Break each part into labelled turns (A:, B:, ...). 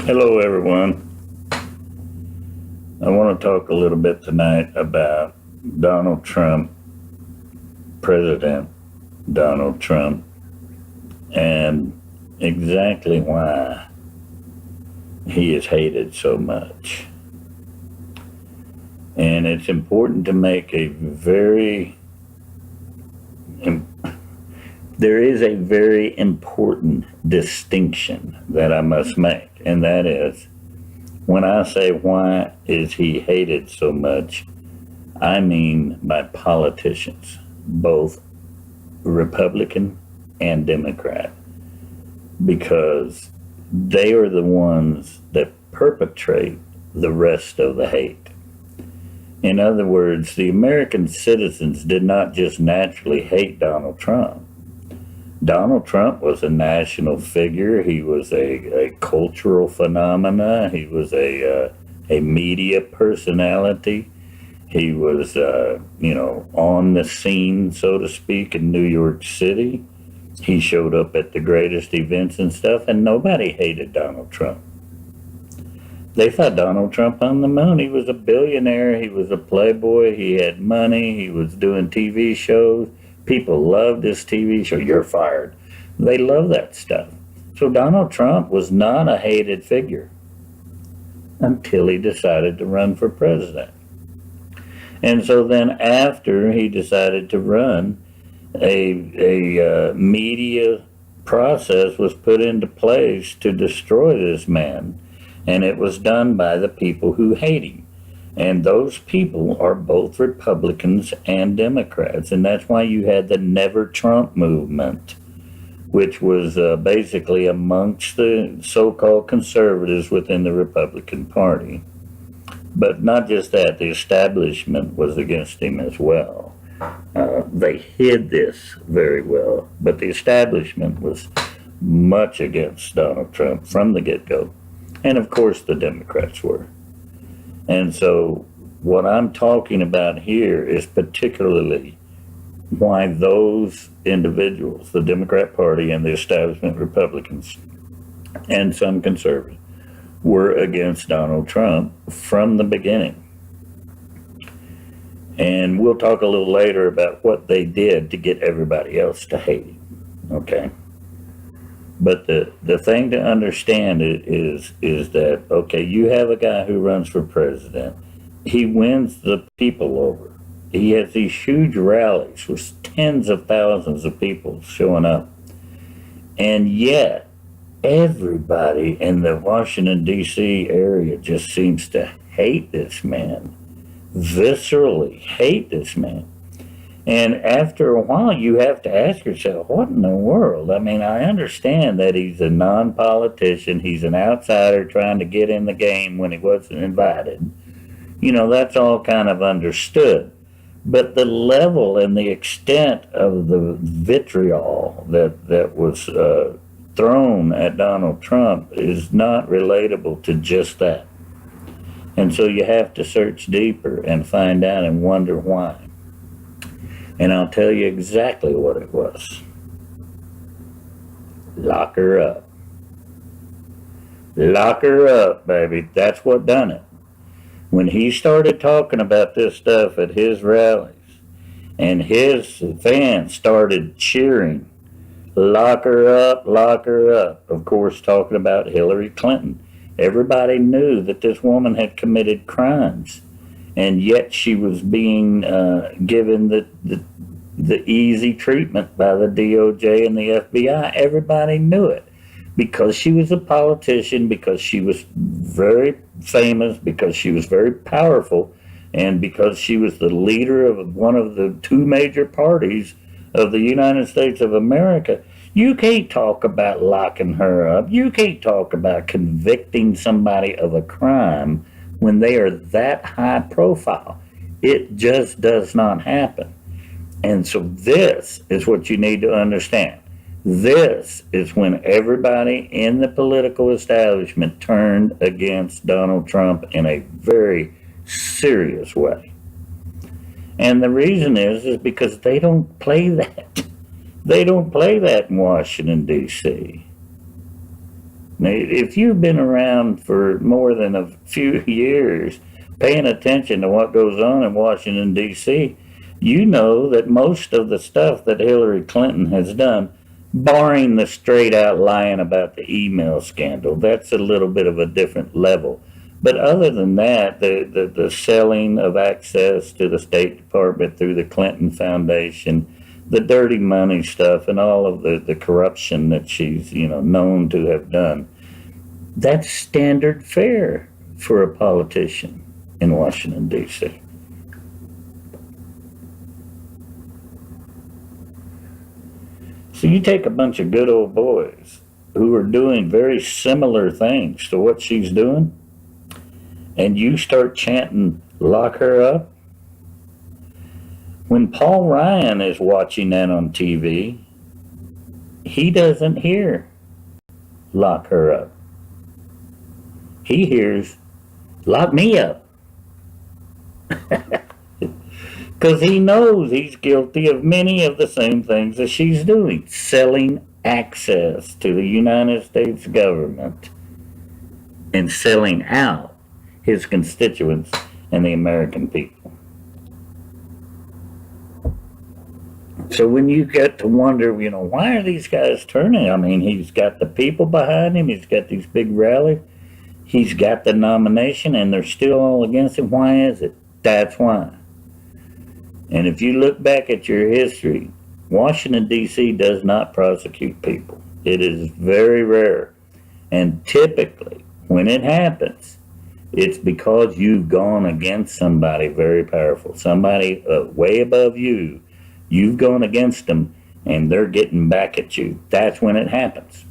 A: Hello, everyone. I want to talk a little bit tonight about Donald Trump, President Donald Trump, and exactly why he is hated so much. And it's important to make there is a very important distinction that I must make, and that is when I say why is he hated so much, I mean by politicians, both Republican and Democrat, because they are the ones that perpetrate the rest of the hate. In other words, the American citizens did not just naturally hate Donald Trump. Donald Trump was a national figure. He was a cultural phenomena. He was a media personality. He was, on the scene, so to speak, in New York City. He showed up at the greatest events and stuff, and nobody hated Donald Trump. They thought Donald Trump on the moon. He was a billionaire. He was a playboy. He had money. He was doing TV shows. People loved this TV show. You're fired. They love that stuff. So Donald Trump was not a hated figure until he decided to run for president. And so then after he decided to run, a media process was put into place to destroy this man. And it was done by the people who hate him. And those people are both Republicans and Democrats. And that's why you had the Never Trump movement, which was basically amongst the so-called conservatives within the Republican Party. But not just that, the establishment was against him as well. They hid this very well, but the establishment was much against Donald Trump from the get-go. And of course the Democrats were. And so what I'm talking about here is particularly why those individuals, the Democrat Party and the establishment Republicans and some conservatives, were against Donald Trump from the beginning. And we'll talk a little later about what they did to get everybody else to hate him. Okay? But the thing to understand is that, okay, you have a guy who runs for president. He wins the people over. He has these huge rallies with tens of thousands of people showing up. And yet, everybody in the Washington, D.C. area just seems to hate this man, viscerally hate this man. And after a while, you have to ask yourself, what in the world? I mean, I understand that he's a non-politician. He's an outsider trying to get in the game when he wasn't invited. That's all kind of understood. But the level and the extent of the vitriol that was thrown at Donald Trump is not relatable to just that. And so you have to search deeper and find out and wonder why. And I'll tell you exactly what it was. Lock her up. Lock her up, baby. That's what done it. When he started talking about this stuff at his rallies, and his fans started cheering, lock her up, lock her up. Of course, talking about Hillary Clinton. Everybody knew that this woman had committed crimes. And yet she was being given the easy treatment by the DOJ and the FBI. Everybody knew it because she was a politician, because she was very famous, because she was very powerful, and because she was the leader of one of the two major parties of the United States of America. You can't talk about locking her up. You can't talk about convicting somebody of a crime when they are that high profile. It just does not happen. And so this is what you need to understand. This is when everybody in the political establishment turned against Donald Trump in a very serious way. And the reason is because they don't play that. They don't play that in Washington, D.C. If you've been around for more than a few years, paying attention to what goes on in Washington, D.C., you know that most of the stuff that Hillary Clinton has done, barring the straight out lying about the email scandal, that's a little bit of a different level. But other than that, the selling of access to the State Department through the Clinton Foundation, the dirty money stuff, and all of the corruption that she's known to have done, that's standard fare for a politician in Washington, D.C. So you take a bunch of good old boys who are doing very similar things to what she's doing, and you start chanting, lock her up. When Paul Ryan is watching that on TV, he doesn't hear, lock her up. He hears, lock me up. Because he knows he's guilty of many of the same things that she's doing, selling access to the United States government and selling out his constituents and the American people. So when you get to wonder, why are these guys turning? I mean, he's got the people behind him, he's got these big rallies, he's got the nomination, and they're still all against him. Why is it? That's why. And if you look back at your history, Washington, D.C. does not prosecute people. It is very rare. And typically, when it happens, it's because you've gone against somebody very powerful, somebody way above you. You've gone against them, and they're getting back at you. That's when it happens.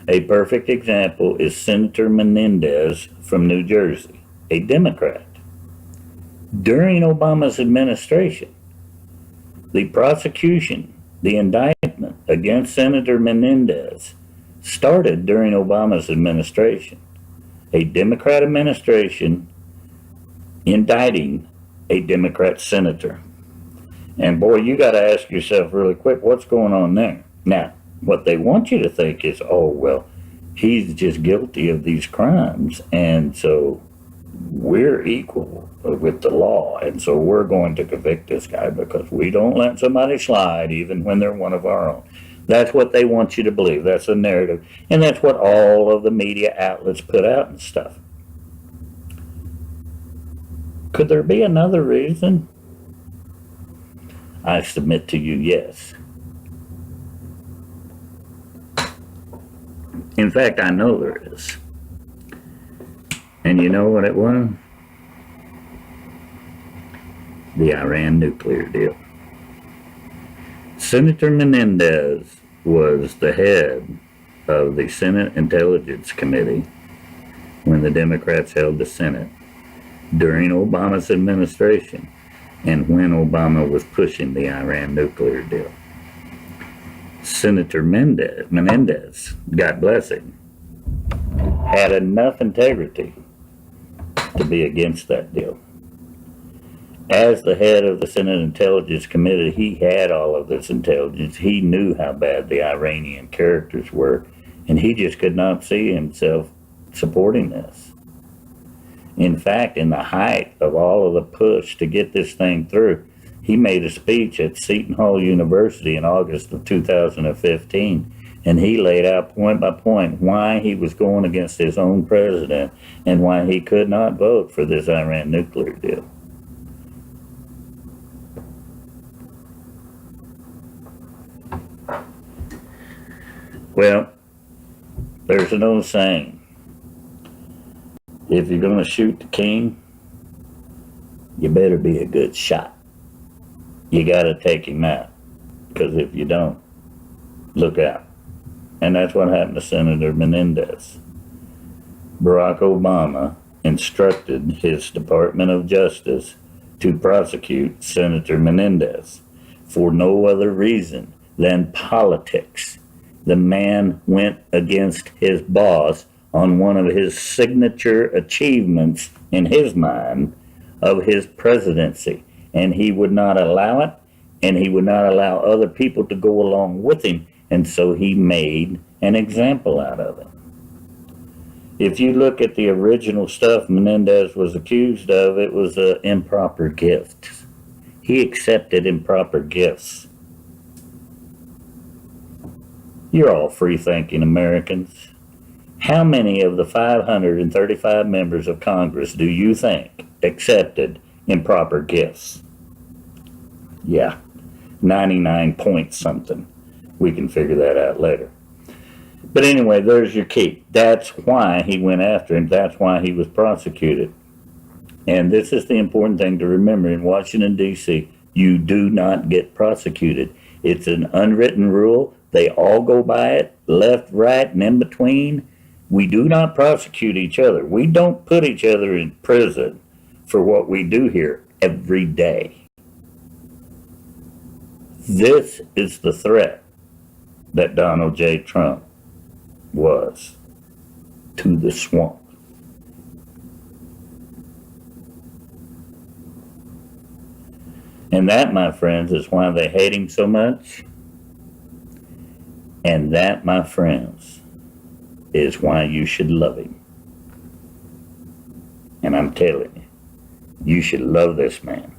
A: A perfect example is Senator Menendez from New Jersey, a Democrat. During Obama's administration, the prosecution, the indictment against Senator Menendez started during Obama's administration. A Democrat administration indicting a Democrat senator. And boy, you got to ask yourself really quick, what's going on there? Now, what they want you to think is, oh, well, he's just guilty of these crimes, and so we're equal with the law, and so we're going to convict this guy because we don't let somebody slide even when they're one of our own. That's what they want you to believe. That's the narrative, and that's what all of the media outlets put out and stuff. Could there be another reason? I submit to you, yes. In fact, I know there is. And you know what it was? The Iran nuclear deal. Senator Menendez was the head of the Senate Intelligence Committee when the Democrats held the Senate during Obama's administration and when Obama was pushing the Iran nuclear deal. Senator Menendez, God bless him, had enough integrity to be against that deal. As the head of the Senate Intelligence Committee, he had all of this intelligence. He knew how bad the Iranian characters were, and he just could not see himself supporting this. In fact, in the height of all of the push to get this thing through, he made a speech at Seton Hall University in August of 2015, and he laid out point by point why he was going against his own president and why he could not vote for this Iran nuclear deal. Well, there's an old saying, if you're going to shoot the king, you better be a good shot. You got to take him out, because if you don't, look out. And that's what happened to Senator Menendez. Barack Obama instructed his Department of Justice to prosecute Senator Menendez for no other reason than politics. The man went against his boss on one of his signature achievements in his mind of his presidency, and he would not allow it, and he would not allow other people to go along with him, and so he made an example out of it. If you look at the original stuff Menendez was accused of, it was improper gifts. He accepted improper gifts. You're all free thinking Americans. How many of the 535 members of Congress do you think accepted improper gifts? Yeah, 99 point something. We can figure that out later. But anyway, there's your key. That's why he went after him. That's why he was prosecuted. And this is the important thing to remember in Washington, D.C. You do not get prosecuted. It's an unwritten rule. They all go by it, left, right, and in between. We do not prosecute each other. We don't put each other in prison for what we do here every day. This is the threat that Donald J. Trump was to the swamp. And that, my friends, is why they hate him so much. And that, my friends, is why you should love him. And I'm telling you, you should love this man.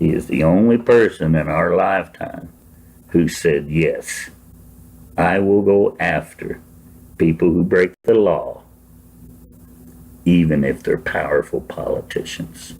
A: He is the only person in our lifetime who said, yes, I will go after people who break the law, even if they're powerful politicians.